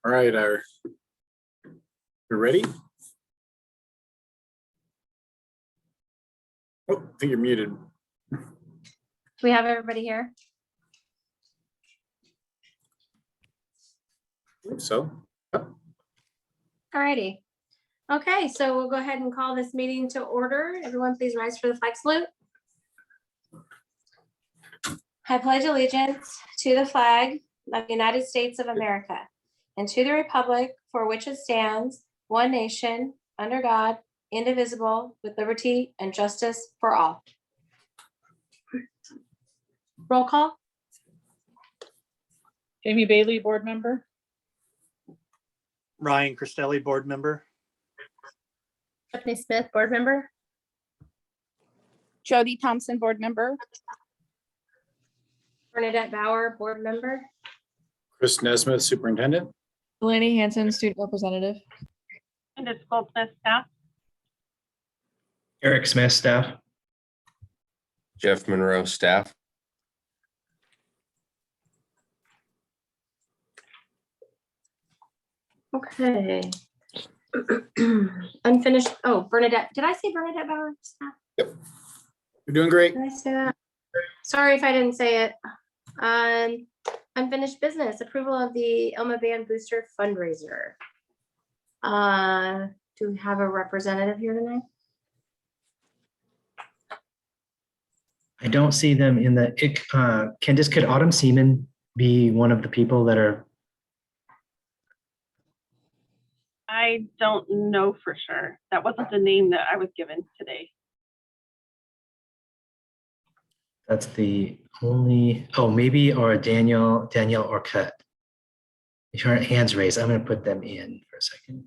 All right, we're ready? Oh, I think you're muted. Do we have everybody here? I believe so. All righty. Okay, so we'll go ahead and call this meeting to order. Everyone please rise for the flag salute. I pledge allegiance to the flag of the United States of America and to the republic for which it stands, one nation, under God, indivisible, with liberty and justice for all. Roll call. Jamie Bailey, board member. Ryan Cristelli, board member. Stephanie Smith, board member. Jody Thompson, board member. Bernadette Bauer, board member. Chris Nesmith, superintendent. Delaney Hanson, student representative. Candace Goldsmith, staff. Eric Smith, staff. Jeff Monroe, staff. Okay. Unfinished. Oh, Bernadette. Did I say Bernadette Bauer? Staff? You're doing great. Did I say that? Sorry if I didn't say it. Unfinished business, approval of the Elma Band Booster fundraiser. Do we have a representative here tonight? I don't see them in the, Candace, could Autumn Seaman be one of the people that are? I don't know for sure. That wasn't the name that I was given today. That's the only, oh, maybe, or Danielle Orcutt. Her hands raised. I'm going to put them in for a second.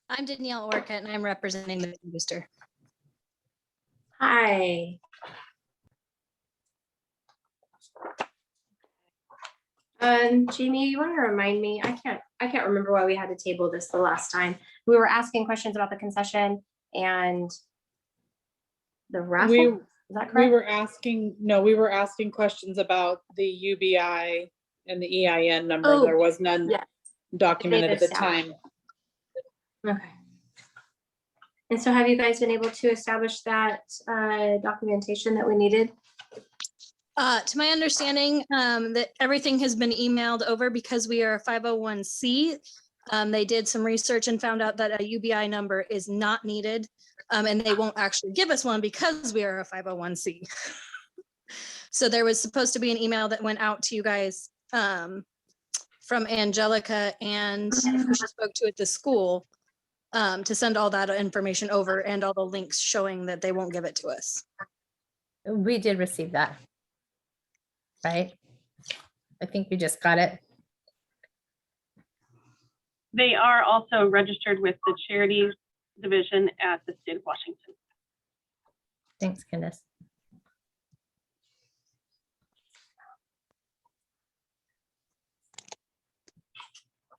I'm Danielle Orcutt and I'm representing the booster. Hi. Jamie, you want to remind me? I can't remember why we had to table this the last time. We were asking questions about the concession and the raffle. Is that correct? We were asking questions about the UBI and the EIN number. Oh, there was none documented at the time. Okay. And so have you guys been able to establish that documentation that we needed? To my understanding, that everything has been emailed over because we are a 501c. They did some research and found out that a UBI number is not needed, and they won't actually give us one because we are a 501c. So there was supposed to be an email that went out to you guys from Angelica and who she spoke to at the school to send all that information over and all the links showing that they won't give it to us. We did receive that. Right? I think we just got it. They are also registered with the Charities Division at the state of Washington. Thanks, Candace.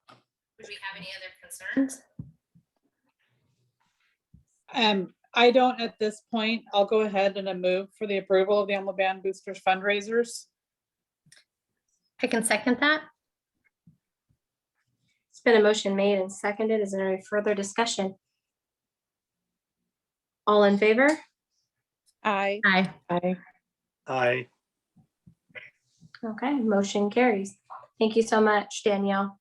Do we have any other concerns? I don't at this point. I'll go ahead and move for the approval of the Elma Band Boosters fundraisers. I can second that. It's been a motion made and seconded. Is there any further discussion? All in favor? Aye. Aye. Aye. Okay, motion carries. Thank you so much, Danielle.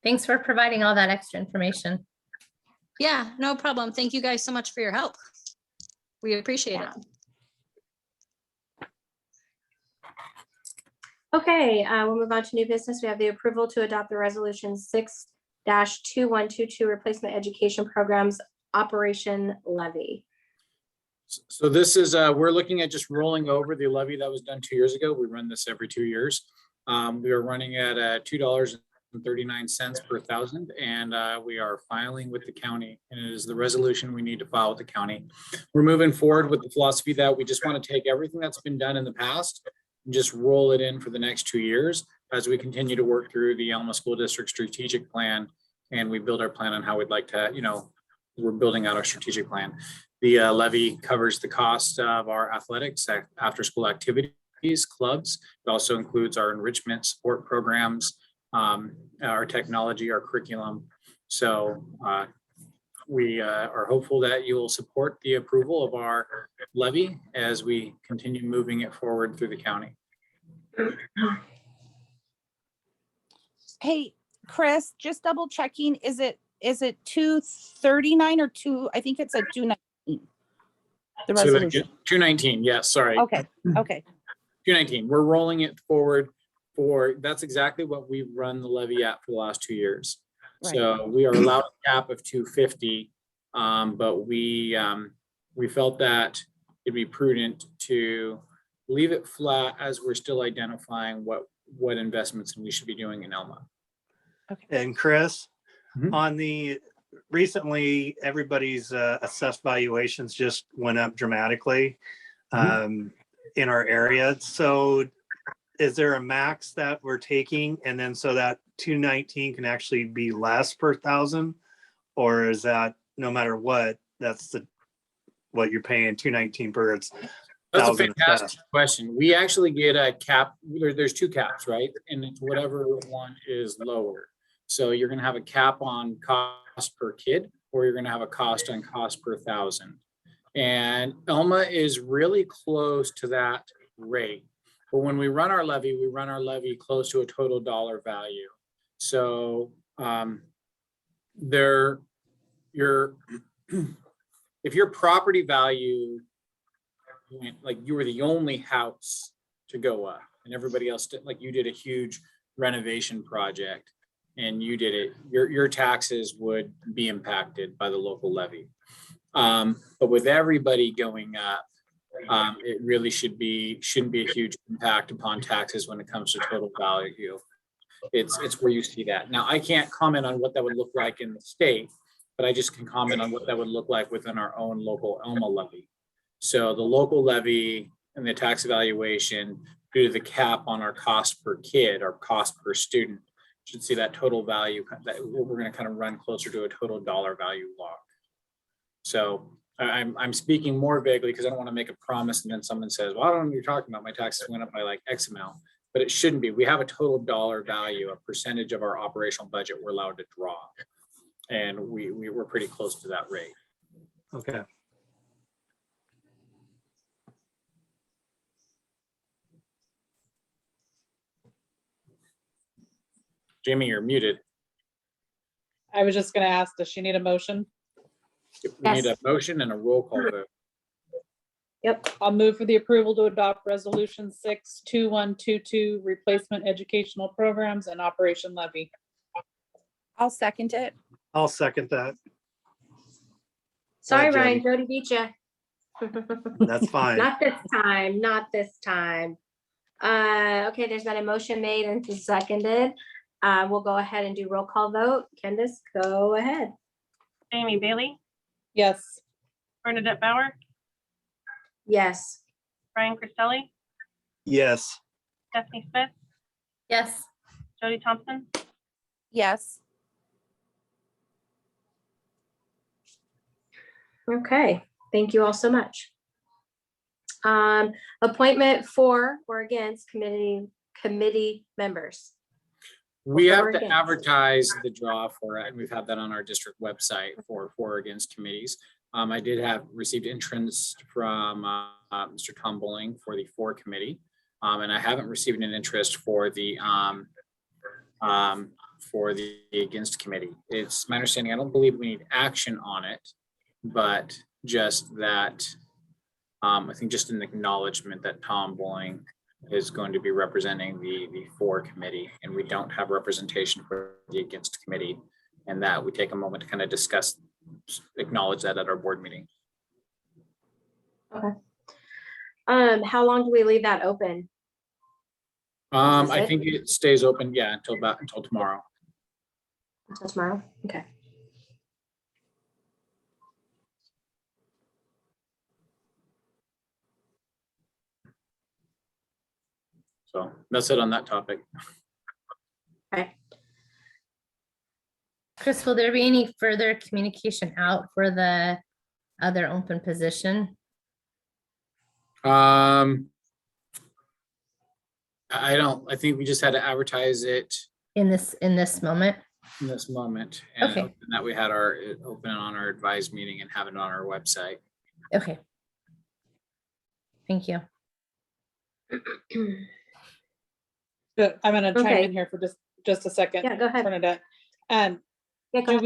Thanks for providing all that extra information. Yeah, no problem. Thank you guys so much for your help. We appreciate it. Okay, we'll move on to new business. We have the approval to adopt the resolution 6-2122 replacement education programs operation levy. So this is, we're looking at just rolling over the levy that was done 2 years ago. We run this every 2 years. We are running at $2.39 per thousand, and we are filing with the county, and it is the resolution we need to file with the county. We're moving forward with the philosophy that we just want to take everything that's been done in the past and just roll it in for the next 2 years as we continue to work through the Elma School District strategic plan, and we build our plan on how we'd like to, we're building out our strategic plan. The levy covers the cost of our athletics, after-school activities, clubs. It also includes our enrichment support programs, our technology, our curriculum. So we are hopeful that you will support the approval of our levy as we continue moving it forward through the county. Hey, Chris, just double checking, is it 239 or I think it's a 219? The So resolution. 219, yes, sorry. Okay, 219, we're rolling it forward that's exactly what we've run the levy at for the last 2 years. Right. So we are allowed a cap of 250, but we felt that it'd be prudent to leave it flat as we're still identifying what investments we should be doing in Elma. And Chris, Mhm. on the recently, everybody's assessed valuations just went up dramatically in our area. So is there a max that we're taking? And then so that 219 can actually be less per thousand? Or is that no matter what, that's what you're paying 219 per it's That's a thousand fantastic assessed? question. We actually get a cap. There's 2 caps, right? And it's whatever one is lower. So you're going to have a cap on cost per kid, or you're going to have a cost on cost per thousand. And Elma is really close to that rate. But when we run our levy close to a total dollar value. So if your property value, like you were the only house to go up and everybody else did, like you did a huge renovation project and you did it, your taxes would be impacted by the local levy. But with everybody going up, it really shouldn't be a huge impact upon taxes when it comes to total value. It's where you see that. Now, I can't comment on what that would look like in the state, but I just can comment on what that would look like within our own local Elma levy. So the local levy and the tax evaluation due to the cap on our cost per kid or cost per student should see that total value that we're going to kind of run closer to a total dollar value lock. So I'm speaking more vaguely because I don't want to make a promise and then someone says, well, I don't know what you're talking about. My taxes went up by like X amount, but it shouldn't be. We have a total dollar value, a percentage of our operational budget we're allowed to draw. And we're pretty close to that rate. Okay. Jamie, you're muted. I was just gonna ask, does she need a motion? We need a Yes. motion and a roll call vote. Yep. I'll move for the approval to adopt resolution 62122, replacement educational programs and operation levy. I'll second it. I'll second that. Sorry, Jody. Ryan, Jody beat you. That's fine. Not this time, not this time. Okay, there's been a motion made and seconded. We'll go ahead and do roll call vote. Candace, go ahead. Jamie Bailey, Yes. Bernadette Bauer, Yes. Brian Christelli, Yes. Stephanie Smith, Yes. Jody Thompson, Yes. Okay, thank you all so much. Appointment for or against committee members. We have Or to against. advertise the draw for it, and we've had that on our district website for or against committees. I did have received interest from Mr. Tom Bowling for the for committee, and I haven't received an interest for the against committee. It's my understanding, I don't believe we need action on it, but just that I think just an acknowledgement that Tom Bowling is going to be representing the for committee, and we don't have representation for the against committee, and that we take a moment to kind of discuss, acknowledge that at our board meeting. How long do we leave that open? I think it stays open, yeah, until tomorrow. Until tomorrow? Okay. So that's it on that topic. Okay. Chris, will there be any further communication out for the other open position? I think we just had to advertise it In this moment? in this moment. And Okay. that we had it open on our advised meeting and have it on our website. Okay. Thank you. But I'm gonna chime Okay. in here for just a second. Yeah, go ahead. Bernadette. Yeah, go Do ahead.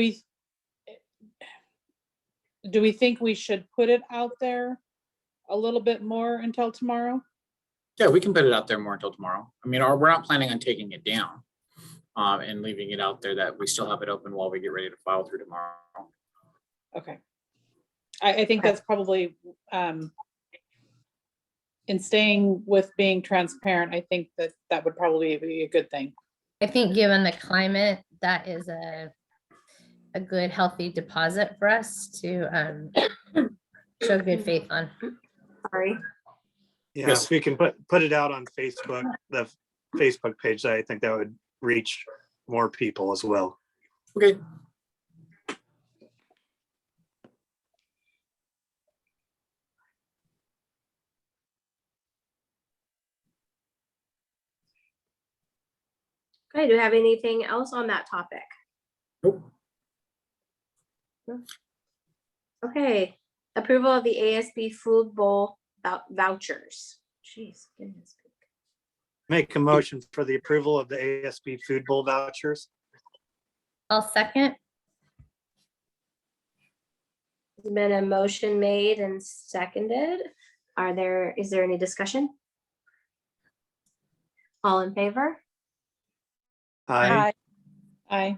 we think we should put it out there a little bit more until tomorrow? Yeah, we can put it out there more until tomorrow. I mean, we're not planning on taking it down and leaving it out there, that we still have it open while we get ready to file through tomorrow. Okay. I think Okay. that's probably, in staying with being transparent, I think that would probably be a good thing. I think given the climate, that is a good, healthy deposit for us to show good faith on. Sorry. Yeah, Yes. if we can put it out on Facebook, the Facebook page, I think that would reach more people as well. Okay. Okay, do you have anything else on that topic? Nope. Okay, approval of the ASB food bowl vouchers. Jeez, goodness. Make a motion for the approval of the ASB food bowl vouchers. I'll second. There's been a motion made and seconded. Is there any discussion? All in favor? Aye. Aye.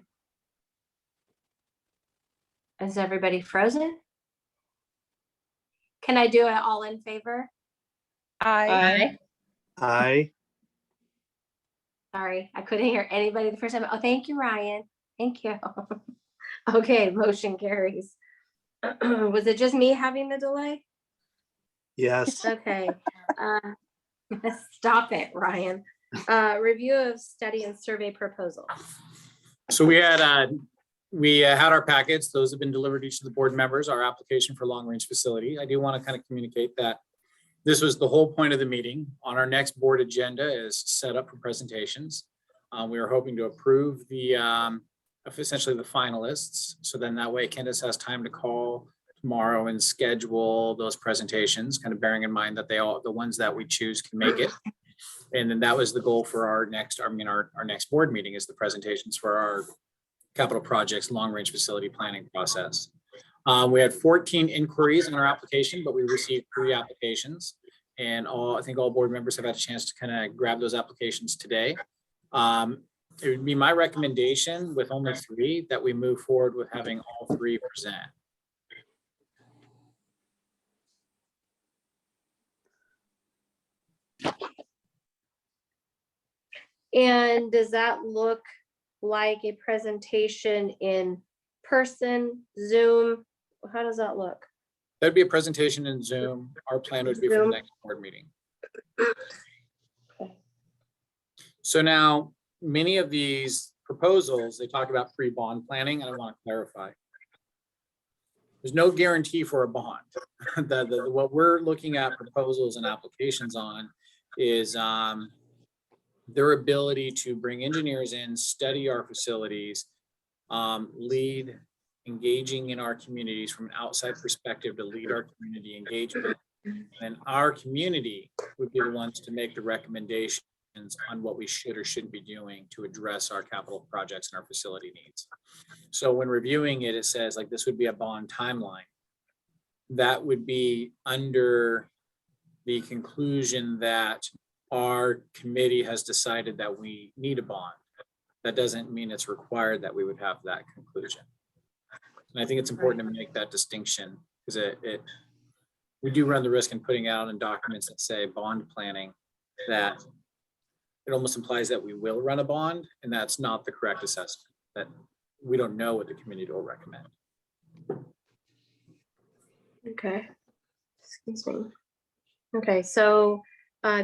Is everybody frozen? Can I do it all in favor? Aye. Aye. Sorry, I couldn't hear anybody the first time. Oh, thank you, Ryan. Thank you. Okay, motion carries. Was it just me having the delay? Yes. Okay. Stop it, Ryan. Review of study and survey proposal. So we had our packets. Those have been delivered to each of the board members, our application for long range facility. I do want to kind of communicate that this was the whole point of the meeting. On our next board agenda is set up for presentations. We are hoping to approve essentially the finalists. So then that way Candace has time to call tomorrow and schedule those presentations, kind of bearing in mind that the ones that we choose can make it. And then that was the goal for our next board meeting, is the presentations for our capital projects, long range facility planning process. We had 14 inquiries in our application, but we received 3 applications, and I think all board members have had a chance to kind of grab those applications today. It would be my recommendation, with only 3, that we move forward with having all 3 present. And does that look like a presentation in person, Zoom? How does that look? That'd be a presentation in Zoom. Our plan would be for the Zoom. next board meeting. So now, many of these proposals, they talk about pre-bond planning, and I want to clarify. There's no guarantee for a bond. What we're looking at proposals and applications on is their ability to bring engineers in, study our facilities, lead engaging in our communities from an outside perspective to lead our community engagement. And our community would be the ones to make the recommendations on what we should or shouldn't be doing to address our capital projects and our facility needs. So when reviewing it, it says like this would be a bond timeline. That would be under the conclusion that our committee has decided that we need a bond. That doesn't mean it's required that we would have that conclusion. And I think it's important to make that distinction, because we do run the risk in putting out in documents that say bond planning, that it almost implies that we will run a bond, and that's not the correct assessment, that we don't know what the community will recommend. Okay. Excuse me. Okay, so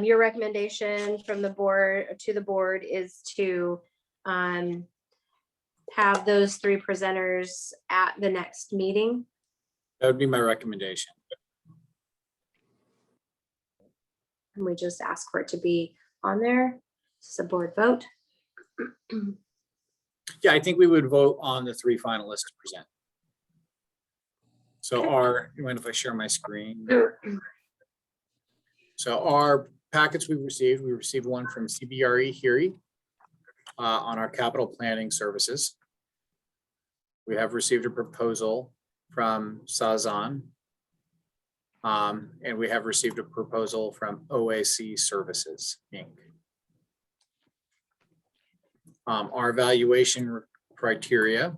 your recommendation from the board to the board is to have those three presenters at the next meeting. That would be my recommendation. And we just ask for it to be on there. It's a board vote. Yeah, I think we would vote on the three finalists to present. So you mind if I share my screen? So our packets we received one from CBRE Erie on our capital planning services. We have received a proposal from Sazan. And we have received a proposal from OAC Services, Inc. Our evaluation criteria,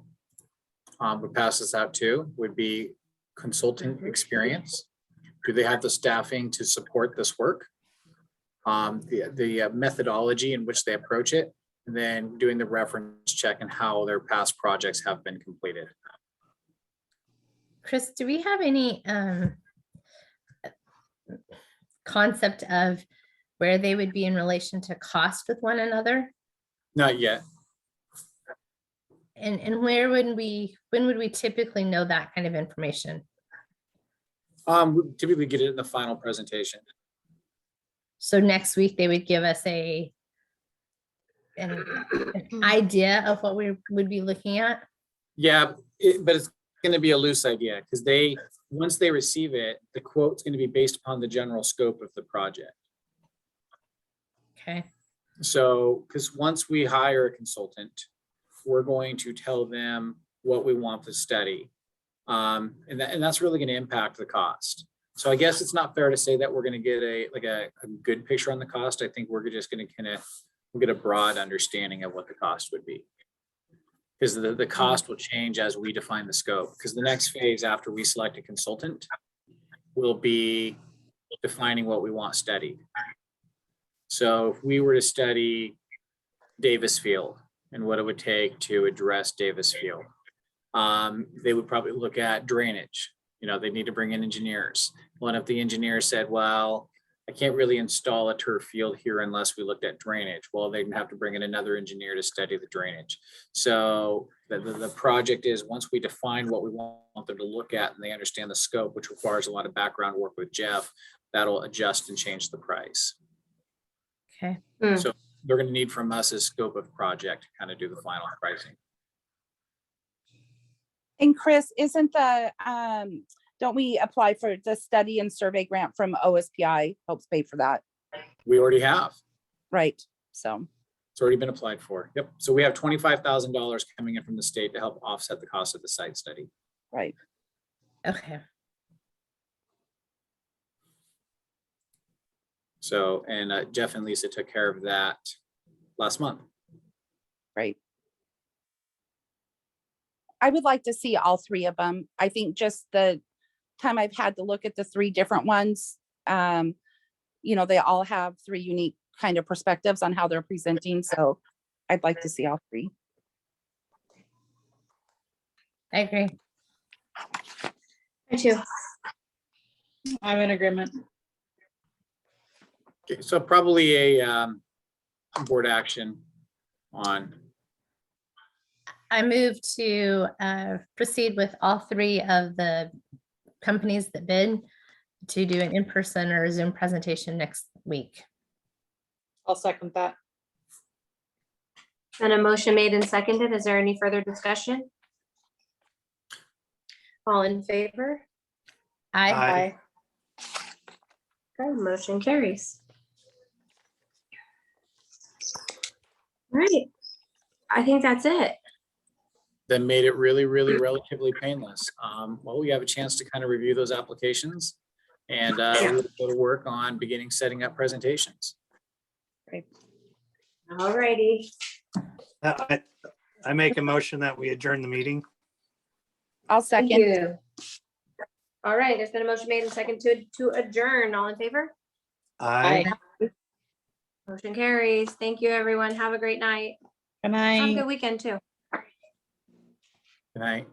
would pass this out to, would be consultant experience. Do they have the staffing to support this work? The methodology in which they approach it, and then doing the reference check and how their past projects have been completed. Chris, do we have any concept of where they would be in relation to cost with one another? Not yet. And when would we typically know that kind of information? We typically get it in the final presentation. So next week they would give us an idea of what we would be looking at? Yeah, but it's going to be a loose idea because once they receive it, the quote's going to be based upon the general scope of the project. Okay. So, because once we hire a consultant, we're going to tell them what we want to study. And that's really going to impact the cost. So I guess it's not fair to say that we're going to get a good picture on the cost. I think we're just going to we'll get a broad understanding of what the cost would be. Because the cost will change as we define the scope. Because the next phase after we select a consultant will be defining what we want studied. So if we were to study Davis Field and what it would take to address Davis Field, they would probably look at drainage. They need to bring in engineers. Well, if the engineer said, well, I can't really install a turf field here unless we looked at drainage. Well, they'd have to bring in another engineer to study the drainage. So the project is, once we define what we want them to look at and they understand the scope, which requires a lot of background work with Jeff, that'll adjust and change the price. Okay. So they're going to need from us a scope of project to kind of do the final pricing. And Chris, don't we apply for the study and survey grant from OSPI, helps pay for that, We already have. right? So, It's already been applied for. Yep. So we have $25,000 coming in from the state to help offset the cost of the site study. right. Okay. So, and Jeff and Lisa took care of that last month. Right. I would like to see all three of them. I think just the time I've had to look at the three different ones, they all have three unique kind of perspectives on how they're presenting. So I'd like to see all three. I agree. Me too. I'm in agreement. Okay, so probably a board action on. I move to proceed with all three of the companies that bid to do an in-person or Zoom presentation next week. I'll second that. And a motion made and seconded. Is there any further discussion? All in favor? Aye. Okay, motion carries. All right. I think that's it. That made it really, really relatively painless. Well, we have a chance to kind of review those applications and we'll go to work on beginning setting up presentations. All righty. I make a motion that we adjourn the meeting. I'll Thank second. you. All right, there's been a motion made and second to adjourn. All in favor? I. Motion carries. Thank you, everyone. Have a great night. Good Have a night. good weekend too. Good night.